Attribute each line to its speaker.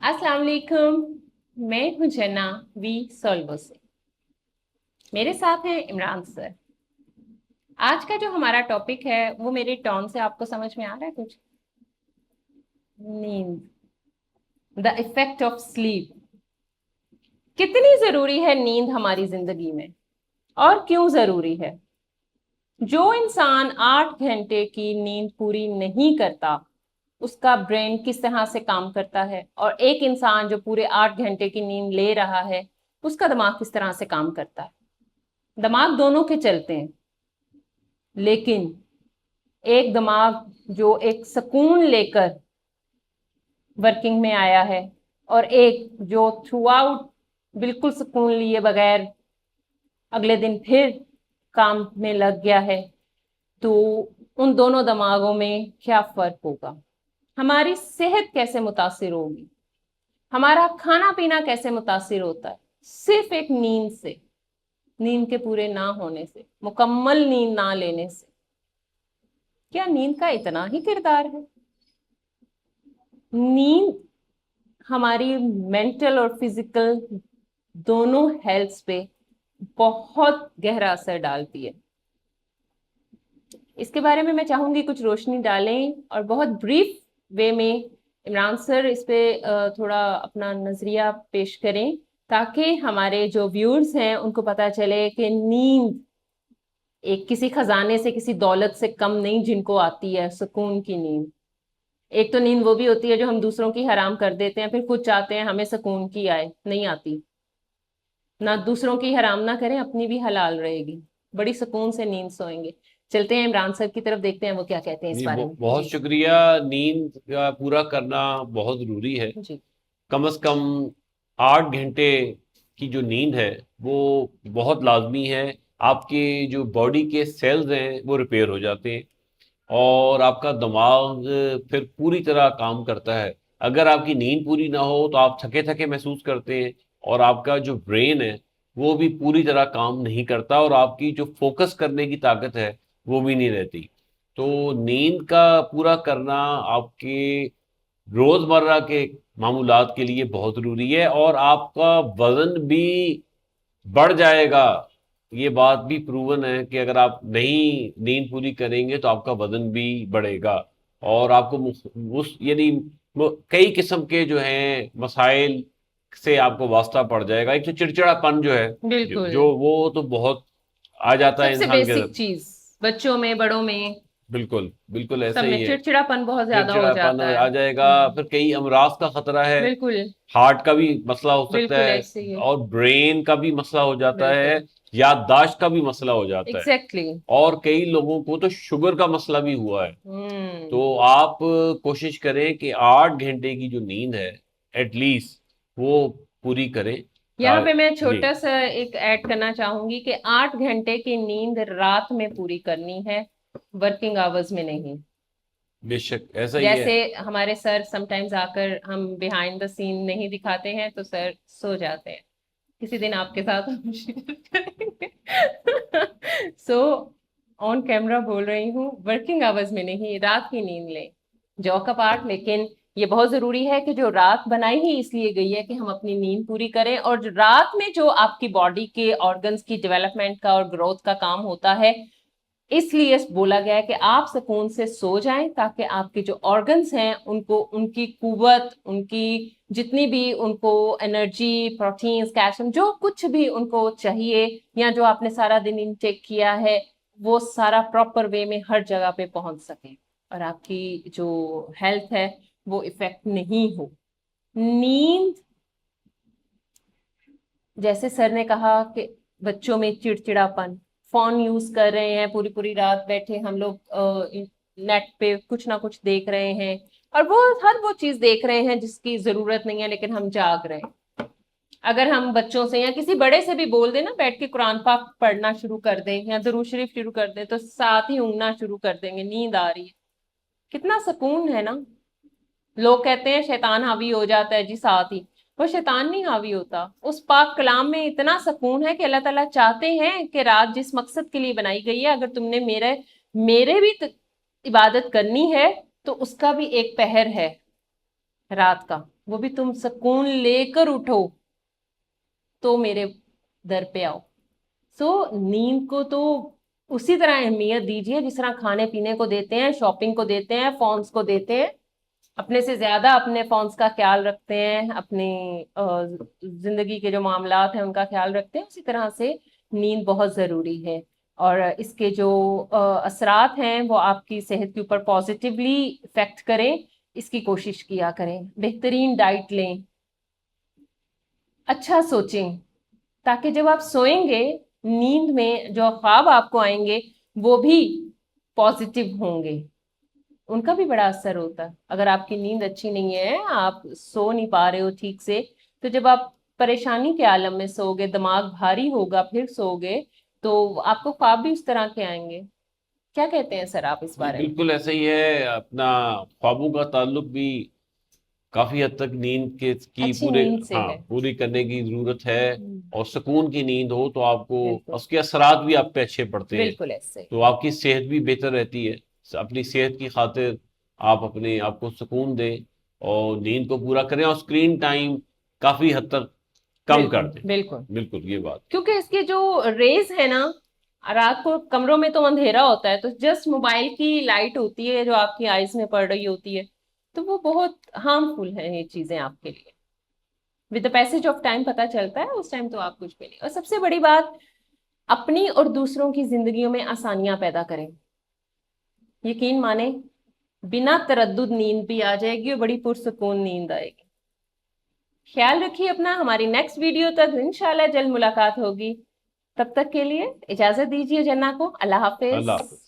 Speaker 1: अस्सलाम वालेकुम। मैं हूं जना वी सोल्वो से। मेरे साथ हैं इमरान सर। आज का जो हमारा टॉपिक है वो मेरे टोन से आपको समझ में आ रहा है कुछ? नींद, द इफेक्ट ऑफ स्लीप। कितनी जरूरी है नींद हमारी जिंदगी में और क्यों जरूरी है? जो इंसान 8 घंटे की नींद पूरी नहीं करता उसका ब्रेन किस तरह से काम करता है, और एक इंसान जो पूरे 8 घंटे की नींद ले रहा है उसका दिमाग किस तरह से काम करता है। दिमाग दोनों के चलते हैं, लेकिन एक दिमाग जो एक सुकून लेकर वर्किंग में आया है और एक जो थ्रू आउट बिल्कुल सुकून लिए बगैर अगले दिन फिर काम में लग गया है, तो उन दोनों दिमागों में क्या फर्क होगा? हमारी सेहत कैसे मुतासिर होगी? हमारा खाना पीना कैसे मुतासिर होता है सिर्फ एक नींद से, नींद के पूरे ना होने से, मुकम्मल नींद ना लेने से? क्या नींद का इतना ही किरदार है? नींद हमारी मेंटल और फिजिकल दोनों हेल्थ पे बहुत गहरा असर डालती है। इसके बारे में मैं चाहूंगी कुछ रोशनी डालें और बहुत ब्रीफ वे में इमरान सर इस पे थोड़ा अपना नजरिया पेश करें, ताकि हमारे जो व्यूअर्स हैं उनको पता चले कि नींद एक किसी खजाने से, किसी दौलत से कम नहीं जिनको आती है सुकून की नींद। एक तो नींद वो भी होती है जो हम दूसरों की हराम कर देते हैं, फिर खुद चाहते हैं हमें सुकून की आए, नहीं आती। ना दूसरों की हराम ना करें, अपनी भी हलाल रहेगी, बड़ी सुकून से नींद सोएंगे। चलते हैं इमरान सर की तरफ, देखते हैं वो क्या कहते हैं इस
Speaker 2: जी
Speaker 1: बारे में।
Speaker 2: बहुत
Speaker 1: जी
Speaker 2: शुक्रिया। नींद का पूरा करना बहुत ज़रूरी है।
Speaker 1: जी।
Speaker 2: कम से कम 8 घंटे की जो नींद है वो बहुत लाजमी है। आपके जो बॉडी के सेल्स हैं वो रिपेयर हो जाते हैं और आपका दिमाग फिर पूरी तरह काम करता है। अगर आपकी नींद पूरी ना हो तो आप थके थके महसूस करते हैं और आपका जो ब्रेन है वो भी पूरी तरह काम नहीं करता और आपकी जो फोकस करने की ताकत है वो भी नहीं रहती। तो नींद का पूरा करना आपके रोजमर्रा के मामूलात के लिए बहुत जरूरी है और आपका वजन भी बढ़ जाएगा। ये बात भी प्रूवन है कि अगर आप नहीं नींद पूरी करेंगे तो आपका वजन भी बढ़ेगा और आपको उस यानी कई किस्म के जो हैं मसाइल से आपको वास्ता पड़ जाएगा। एक तो चिड़चिड़ापन जो है,
Speaker 1: बिल्कुल।
Speaker 2: जो वो तो बहुत आ जाता है
Speaker 1: सबसे
Speaker 2: इंसान के
Speaker 1: बेसिक
Speaker 2: अंदर।
Speaker 1: चीज, बच्चों में बड़ों में
Speaker 2: बिल्कुल बिल्कुल
Speaker 1: सब
Speaker 2: ऐसा ही
Speaker 1: में
Speaker 2: है।
Speaker 1: चिड़चिड़ापन बहुत ज्यादा हो
Speaker 2: चिड़चिड़ापन
Speaker 1: जाता है।
Speaker 2: आ जाएगा, फिर कई अमराज का खतरा है।
Speaker 1: बिल्कुल।
Speaker 2: हार्ट का भी मसला हो सकता
Speaker 1: बिल्कुल
Speaker 2: है
Speaker 1: ऐसे ही है।
Speaker 2: और ब्रेन का भी मसला हो जाता है,
Speaker 1: बिल्कुल।
Speaker 2: याददाश्त का भी मसला हो जाता है
Speaker 1: एग्जैक्टली।
Speaker 2: और कई लोगों को तो शुगर का मसला भी हुआ है।
Speaker 1: हम्म।
Speaker 2: तो आप कोशिश करें कि 8 घंटे की जो नींद है एटलीस्ट वो पूरी करें।
Speaker 1: यहाँ पे मैं
Speaker 2: जी
Speaker 1: छोटा सा एक ऐड करना चाहूंगी कि 8 घंटे की नींद रात में पूरी करनी है, वर्किंग आवर्स में नहीं।
Speaker 2: बेशक ऐसा ही है।
Speaker 1: जैसे हमारे सर समटाइम्स आकर, हम बिहाइंड द सीन नहीं दिखाते हैं तो सर सो जाते हैं। किसी दिन आपके साथ हम शेयर करेंगे। सो ऑन कैमरा बोल रही हूँ, वर्किंग आवर्स में नहीं, रात की नींद लें। जॉक अपार्ट, लेकिन ये बहुत जरूरी है कि जो रात बनाई ही इसलिए गई है कि हम अपनी नींद पूरी करें, और जो रात में जो आपकी बॉडी के ऑर्गन्स की डेवलपमेंट का और ग्रोथ का काम होता है, इसलिए बोला गया है कि आप सुकून से सो जाएं, ताकि आपके जो ऑर्गन्स हैं उनको उनकी कुव्वत, उनकी जितनी भी उनको एनर्जी, प्रोटीन्स, कैल्शियम, जो कुछ भी उनको चाहिए, या जो आपने सारा दिन इनटेक किया है, वो सारा प्रॉपर वे में हर जगह पे पहुंच सके और आपकी जो हेल्थ है वो इफेक्ट नहीं हो। नींद, जैसे सर ने कहा कि बच्चों में चिड़चिड़ापन, फोन यूज कर रहे हैं, पूरी पूरी रात बैठे हम लोग नेट पे कुछ ना कुछ देख रहे हैं, और वो हर वो चीज देख रहे हैं जिसकी जरूरत नहीं है, लेकिन हम जाग रहे हैं। अगर हम बच्चों से या किसी बड़े से भी बोल दें ना, बैठ के कुरान पाक पढ़ना शुरू कर दें या दुरूद शरीफ शुरू कर दें, तो साथ ही ऊँघना शुरू कर देंगे, नींद आ रही है। कितना सुकून है ना। लोग कहते हैं शैतान हावी हो जाता है, जी साथ ही, वो शैतान नहीं हावी होता। उस पाक कलाम में इतना सुकून है कि अल्लाह ताला चाहते हैं कि रात जिस मकसद के लिए बनाई गई है, अगर तुमने मेरे मेरे भी इबादत करनी है तो उसका भी एक पहर है रात का। وہ بھی تم سکون لے کر اٹھو تو میرے در پہ آؤ. سو نیند کو تو اسی طرح اہمیت دیجیے جس طرح کھانے پینے کو دیتے ہیں, شاپنگ کو دیتے ہیں, فونس کو دیتے ہیں. اپنے سے زیادہ اپنے فونس کا خیال رکھتے ہیں, اپنی زندگی کے جو معاملات ہیں ان کا خیال رکھتے ہیں, اسی طرح سے نیند بہت ضروری ہے. اور اس کے جو اثرات ہیں وہ آپ کی صحت کے اوپر پازیٹیولی افیکٹ کریں, اس کی کوشش کیا کریں. بہترین ڈائٹ لیں, اچھا سوچیں, تاکہ جب آپ سوئیں گے نیند میں جو خواب آپ کو آئیں گے وہ بھی پازیٹیو ہوں گے. ان کا بھی بڑا اثر ہوتا ہے. اگر آپ کی نیند اچھی نہیں ہے, آپ سو نہیں پا رہے ہو ٹھیک سے, تو جب آپ پریشانی کے عالم میں سو گے, دماغ بھاری ہوگا, پھر سو گے, تو آپ کو خواب بھی اس طرح کے آئیں گے. کیا کہتے ہیں سر آپ اس
Speaker 2: جی
Speaker 1: بارے میں؟
Speaker 2: بالکل ایسا ہی ہے. اپنا خوابوں کا تعلق بھی کافی حد تک نیند کی
Speaker 1: اچھی نیند سے ہے.
Speaker 2: پوری کرنے کی ضرورت ہے. اور سکون کی نیند ہو تو آپ کو
Speaker 1: بالکل
Speaker 2: اس کے اثرات بھی آپ پہ اچھے پڑتے ہیں,
Speaker 1: بالکل ایسے.
Speaker 2: تو آپ کی صحت بھی بہتر رہتی ہے. اپنی صحت کی خاطر آپ اپنے آپ کو سکون دیں اور نیند کو پورا کریں, اور اسکرین ٹائم کافی حد تک کم کر
Speaker 1: بالکل
Speaker 2: دیں.
Speaker 1: بالکل,
Speaker 2: بالکل یہ بات.
Speaker 1: کیونکہ اس کے جو ریز ہے نا, رات کو کمروں میں تو اندھیرا ہوتا ہے, تو جسٹ موبائل کی لائٹ ہوتی ہے جو آپ کی آئیز میں پڑ رہی ہوتی ہے, تو وہ بہت ہارمفل ہے یہ چیزیں آپ کے لیے. With the passage of time پتہ چلتا ہے, اس ٹائم تو آپ کچھ بھی نہیں. اور سب سے بڑی بات, اپنی اور دوسروں کی زندگیوں میں آسانیاں پیدا کریں. یقین مانیں بنا تردد نیند بھی آ جائے گی اور بڑی پرسکون نیند آئے گی. خیال رکھیے اپنا. ہماری نیکسٹ ویڈیو تک انشاءاللہ جلد ملاقات ہوگی. تب تک کے لیے اجازت دیجیے جنہ کو. اللہ حافظ.
Speaker 2: اللہ حافظ.